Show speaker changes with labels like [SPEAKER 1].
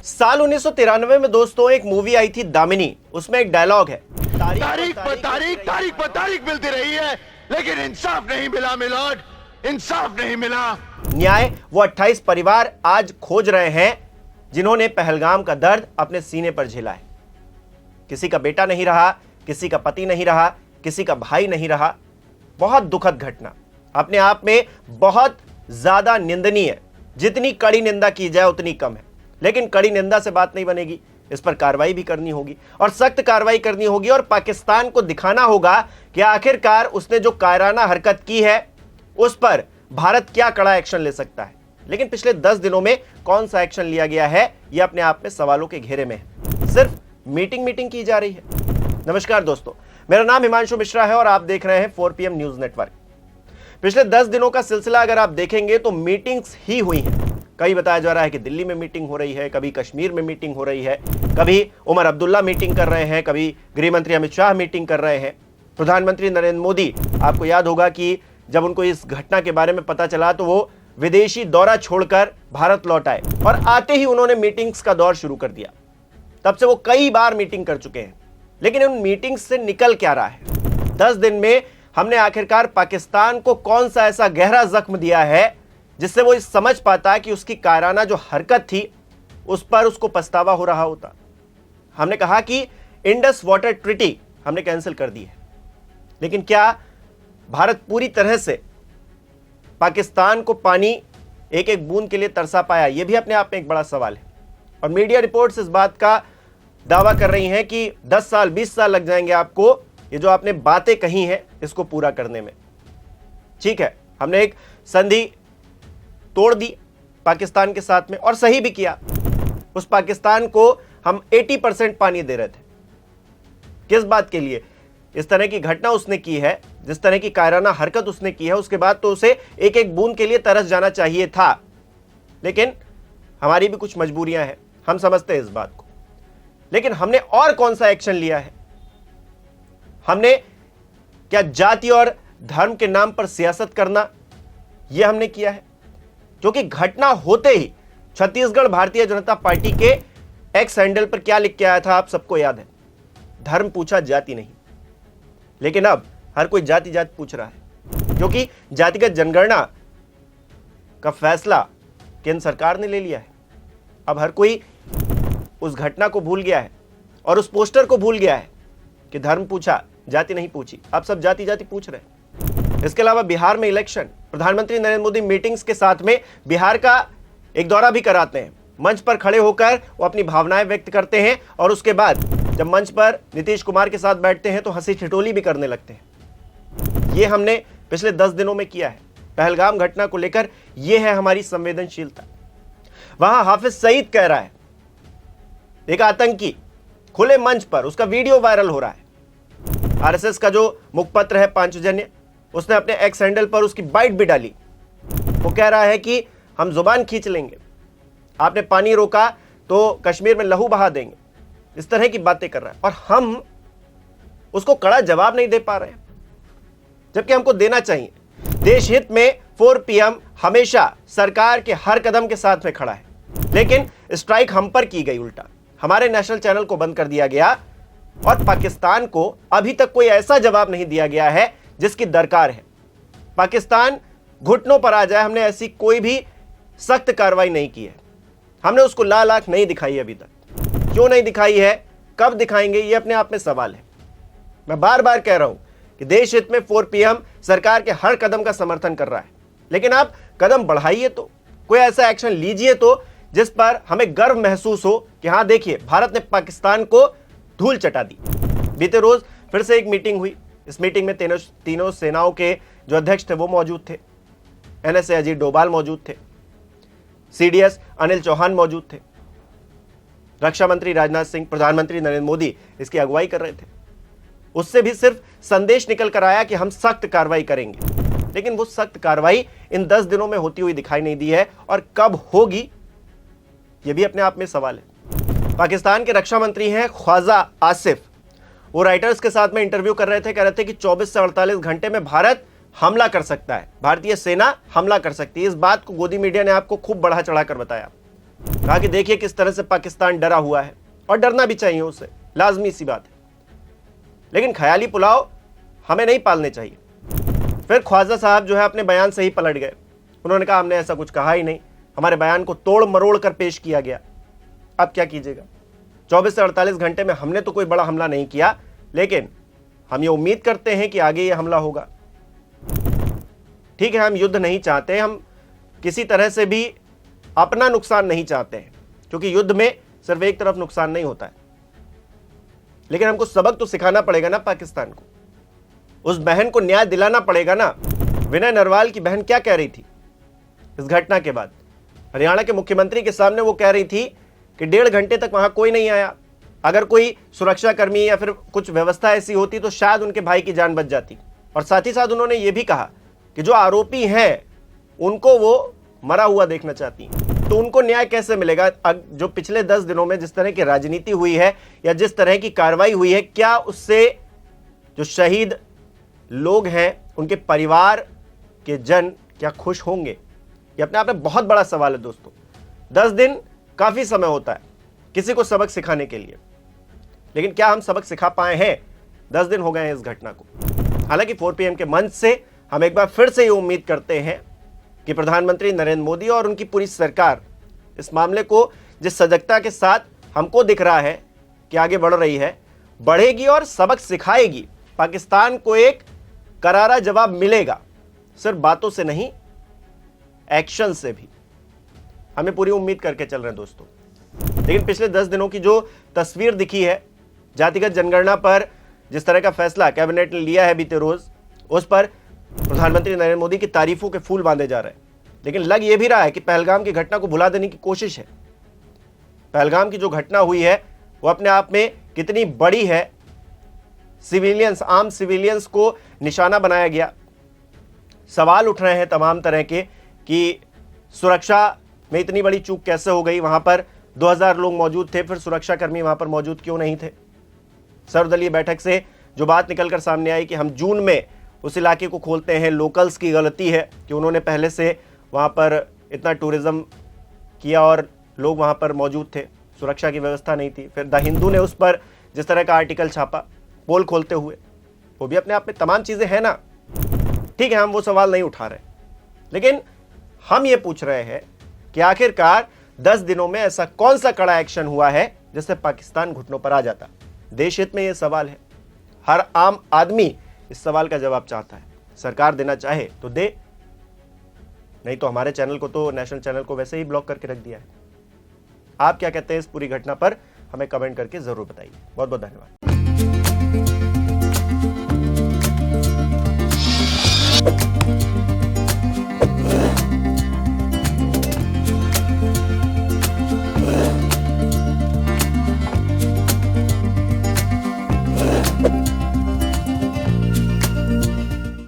[SPEAKER 1] साल 1993 में दोस्तों एक मूवी आई थी दामिनी। उसमें एक डायलॉग है,
[SPEAKER 2] तारीख पर तारीख मिलती रही है, लेकिन इंसाफ नहीं मिला मिलॉर्ड, इंसाफ नहीं मिला।
[SPEAKER 1] न्याय वो 28 परिवार आज खोज रहे हैं जिन्होंने पहलगाम का दर्द अपने सीने पर झेला है। किसी का बेटा नहीं रहा, किसी का पति नहीं रहा, किसी का भाई नहीं रहा। बहुत दुखद घटना, अपने आप में बहुत ज्यादा निंदनीय है। जितनी कड़ी निंदा की जाए उतनी कम है। लेकिन कड़ी निंदा से बात नहीं बनेगी, इस पर कार्रवाई भी करनी होगी और सख्त कार्रवाई करनी होगी और पाकिस्तान को दिखाना होगा कि आखिरकार उसने जो कायराना हरकत की है उस पर भारत क्या कड़ा एक्शन ले सकता है। लेकिन पिछले 10 दिनों में कौन सा एक्शन लिया गया है यह अपने आप में सवालों के घेरे में है। सिर्फ मीटिंग की जा रही है। नमस्कार दोस्तों, मेरा नाम हिमांशु मिश्रा है और आप देख रहे हैं 4 PM न्यूज नेटवर्क। पिछले 10 दिनों का सिलसिला अगर आप देखेंगे तो मीटिंग्स ही हुई हैं। कई बताया जा रहा है कि दिल्ली में मीटिंग हो रही है, कभी कश्मीर में मीटिंग हो रही है, कभी उमर अब्दुल्ला मीटिंग कर रहे हैं, कभी गृह मंत्री अमित शाह मीटिंग कर रहे हैं। प्रधानमंत्री नरेंद्र मोदी, आपको याद होगा कि जब उनको इस घटना के बारे में पता चला तो वो विदेशी दौरा छोड़कर भारत लौट आए और आते ही उन्होंने मीटिंग्स का दौर शुरू कर दिया। तब से वो कई बार मीटिंग कर चुके हैं। लेकिन उन मीटिंग्स से निकल क्या रहा है? 10 दिन में हमने आखिरकार पाकिस्तान को कौन सा ऐसा गहरा जख्म दिया है जिससे वो समझ पाता कि उसकी कायराना जो हरकत थी उस पर उसको पछतावा हो रहा होता। हमने कहा कि इंडस वाटर ट्रीटी हमने कैंसिल कर दी है, लेकिन क्या भारत पूरी तरह से पाकिस्तान को पानी एक एक बूंद के लिए तरसा पाया? यह भी अपने आप में एक बड़ा सवाल है। और मीडिया रिपोर्ट्स इस बात का दावा कर रही हैं कि 10 साल 20 साल लग जाएंगे आपको ये जो आपने बातें कही हैं इसको पूरा करने में। ठीक है, हमने एक संधि तोड़ दी पाकिस्तान के साथ में और सही भी किया। उस पाकिस्तान को हम 80% पानी दे रहे थे। किस बात के लिए? इस तरह की घटना उसने की है, जिस तरह की कायराना हरकत उसने की है, उसके बाद तो उसे एक एक बूंद के लिए तरस जाना चाहिए था। लेकिन हमारी भी कुछ मजबूरियां हैं, हम समझते हैं इस बात को। लेकिन हमने और कौन सा एक्शन लिया है? हमने क्या जाति और धर्म के नाम पर सियासत करना यह हमने किया है? क्योंकि घटना होते ही छत्तीसगढ़ भारतीय जनता पार्टी के एक्स हैंडल पर क्या लिख के आया था आप सबको याद है, धर्म पूछा जाति नहीं। लेकिन अब हर कोई जाति जाति पूछ रहा है, क्योंकि जातिगत जनगणना का फैसला केंद्र सरकार ने ले लिया है। अब हर कोई उस घटना को भूल गया है और उस पोस्टर को भूल गया है कि धर्म पूछा जाति नहीं पूछी। अब सब जाति जाति पूछ रहे हैं। इसके अलावा बिहार में इलेक्शन, प्रधानमंत्री नरेंद्र मोदी मीटिंग्स के साथ में बिहार का एक दौरा भी कराते हैं। मंच पर खड़े होकर वो अपनी भावनाएं व्यक्त करते हैं और उसके बाद जब मंच पर नीतीश कुमार के साथ बैठते हैं तो हंसी ठिठोली भी करने लगते हैं। ये हमने पिछले 10 दिनों में किया है। पहलगाम घटना को लेकर यह है हमारी संवेदनशीलता। वहां हाफिज सईद कह रहा है, एक आतंकी खुले मंच पर, उसका वीडियो वायरल हो रहा है। आरएसएस का जो मुखपत्र है पांचजन्य, उसने अपने एक्स हैंडल पर उसकी बाइट भी डाली। वो कह रहा है कि हम जुबान खींच लेंगे, आपने पानी रोका तो कश्मीर में लहू बहा देंगे। इस तरह की बातें कर रहा है और हम उसको कड़ा जवाब नहीं दे पा रहे हैं, जबकि हमको देना चाहिए। देश हित में 4 PM हमेशा सरकार के हर कदम के साथ में खड़ा है, लेकिन स्ट्राइक हम पर की गई उल्टा। हमारे नेशनल चैनल को बंद कर दिया गया और पाकिस्तान को अभी तक कोई ऐसा जवाब नहीं दिया गया है जिसकी दरकार है। पाकिस्तान घुटनों पर आ जाए, हमने ऐसी कोई भी सख्त कार्रवाई नहीं की है। हमने उसको लाल आंख नहीं दिखाई अभी तक। क्यों नहीं दिखाई है, कब दिखाएंगे, ये अपने आप में सवाल है। मैं बार बार कह रहा हूं कि देश हित में 4 PM सरकार के हर कदम का समर्थन कर रहा है, लेकिन आप कदम बढ़ाइए तो, कोई ऐसा एक्शन लीजिए तो जिस पर हमें गर्व महसूस हो कि हां देखिए भारत ने पाकिस्तान को धूल चटा दी। बीते रोज फिर से एक मीटिंग हुई। इस मीटिंग में तीनों सेनाओं के जो अध्यक्ष थे वो मौजूद थे। NSA अजीत डोभाल मौजूद थे, CDS अनिल चौहान मौजूद थे, रक्षा मंत्री राजनाथ सिंह, प्रधानमंत्री नरेंद्र मोदी इसकी अगुवाई कर रहे थे। उससे भी सिर्फ संदेश निकल कर आया कि हम सख्त कार्रवाई करेंगे, लेकिन वो सख्त कार्रवाई इन 10 दिनों में होती हुई दिखाई नहीं दी है और कब होगी यह भी अपने आप में सवाल है। पाकिस्तान के रक्षा मंत्री हैं ख्वाजा आसिफ, वो राइटर्स के साथ में इंटरव्यू कर रहे थे, कह रहे थे कि 24 से 48 घंटे में भारत हमला कर सकता है, भारतीय सेना हमला कर सकती है। इस बात को गोदी मीडिया ने आपको खूब बढ़ा चढ़ाकर बताया। कहा कि देखिए किस तरह से पाकिस्तान डरा हुआ है, और डरना भी चाहिए उसे, लाजमी सी बात है, लेकिन ख्याली पुलाव हमें नहीं पालने चाहिए। फिर ख्वाजा साहब जो है अपने बयान से ही पलट गए। उन्होंने कहा हमने ऐसा कुछ कहा ही नहीं, हमारे बयान को तोड़ मरोड़ कर पेश किया गया। अब क्या कीजिएगा, 24 से 48 घंटे में हमने तो कोई बड़ा हमला नहीं किया, लेकिन हम ये उम्मीद करते हैं कि आगे ये हमला होगा। ठीक है, हम युद्ध नहीं चाहते, हम किसी तरह से भी अपना नुकसान नहीं चाहते हैं, क्योंकि युद्ध में सिर्फ एक तरफ नुकसान नहीं होता है। लेकिन हमको सबक तो सिखाना पड़ेगा ना पाकिस्तान को, उस बहन को न्याय दिलाना पड़ेगा ना। विनय नरवाल की बहन क्या कह रही थी इस घटना के बाद? हरियाणा के मुख्यमंत्री के सामने वो कह रही थी कि 1.5 घंटे तक वहां कोई नहीं आया, अगर कोई सुरक्षाकर्मी या फिर कुछ व्यवस्था ऐसी होती तो शायद उनके भाई की जान बच जाती। और साथ ही साथ उन्होंने ये भी कहा कि जो आरोपी हैं उनको वो मरा हुआ देखना चाहती हैं, तो उनको न्याय कैसे मिलेगा? जो पिछले 10 दिनों में जिस तरह की राजनीति हुई है या जिस तरह की कार्रवाई हुई है, क्या उससे जो शहीद लोग हैं उनके परिवार के जन क्या खुश होंगे? ये अपने आप में बहुत बड़ा सवाल है दोस्तों। 10 दिन काफी समय होता है किसी को सबक सिखाने के लिए, लेकिन क्या हम सबक सिखा पाए हैं? 10 दिन हो गए हैं इस घटना को। हालांकि 4 PM के मंच से हम एक बार फिर से ये उम्मीद करते हैं कि प्रधानमंत्री नरेंद्र मोदी और उनकी पूरी सरकार इस मामले को जिस सजगता के साथ हमको दिख रहा है कि आगे बढ़ रही है, बढ़ेगी और सबक सिखाएगी। पाकिस्तान को एक करारा जवाब मिलेगा, सिर्फ बातों से नहीं, एक्शन से भी। हमें पूरी उम्मीद करके चल रहे हैं दोस्तों। लेकिन पिछले 10 दिनों की जो तस्वीर दिखी है, जातिगत जनगणना पर जिस तरह का फैसला कैबिनेट ने लिया है बीते रोज, उस पर प्रधानमंत्री नरेंद्र मोदी की तारीफों के फूल बांधे जा रहे हैं। लेकिन लग यह भी रहा है कि पहलगाम की घटना को भुला देने की कोशिश है। पहलगाम की जो घटना हुई है वो अपने आप में कितनी बड़ी है। सिविलियंस, आम सिविलियंस को निशाना बनाया गया। सवाल उठ रहे हैं तमाम तरह के कि सुरक्षा में इतनी बड़ी चूक कैसे हो गई। वहां पर 2000 लोग मौजूद थे, फिर सुरक्षाकर्मी वहां पर मौजूद क्यों नहीं थे? सर्वदलीय बैठक से जो बात निकलकर सामने आई कि हम जून में उस इलाके को खोलते हैं, लोकल्स की गलती है कि उन्होंने पहले से वहां पर इतना टूरिज्म किया और लोग वहां पर मौजूद थे, सुरक्षा की व्यवस्था नहीं थी। फिर द हिंदू ने उस पर जिस तरह का आर्टिकल छापा पोल खोलते हुए, वो भी अपने आप में तमाम चीजें हैं ना। ठीक है, हम वो सवाल नहीं उठा रहे, लेकिन हम ये पूछ रहे हैं कि आखिरकार 10 दिनों में ऐसा कौन सा कड़ा एक्शन हुआ है जिससे पाकिस्तान घुटनों पर आ जाता? देश हित में ये सवाल है। हर आम आदमी इस सवाल का जवाब चाहता है। सरकार देना चाहे तो दे, नहीं तो हमारे चैनल को, तो नेशनल चैनल को वैसे ही ब्लॉक करके रख दिया है। आप क्या कहते हैं इस पूरी घटना पर? हमें कमेंट करके जरूर बताइए। बहुत बहुत धन्यवाद।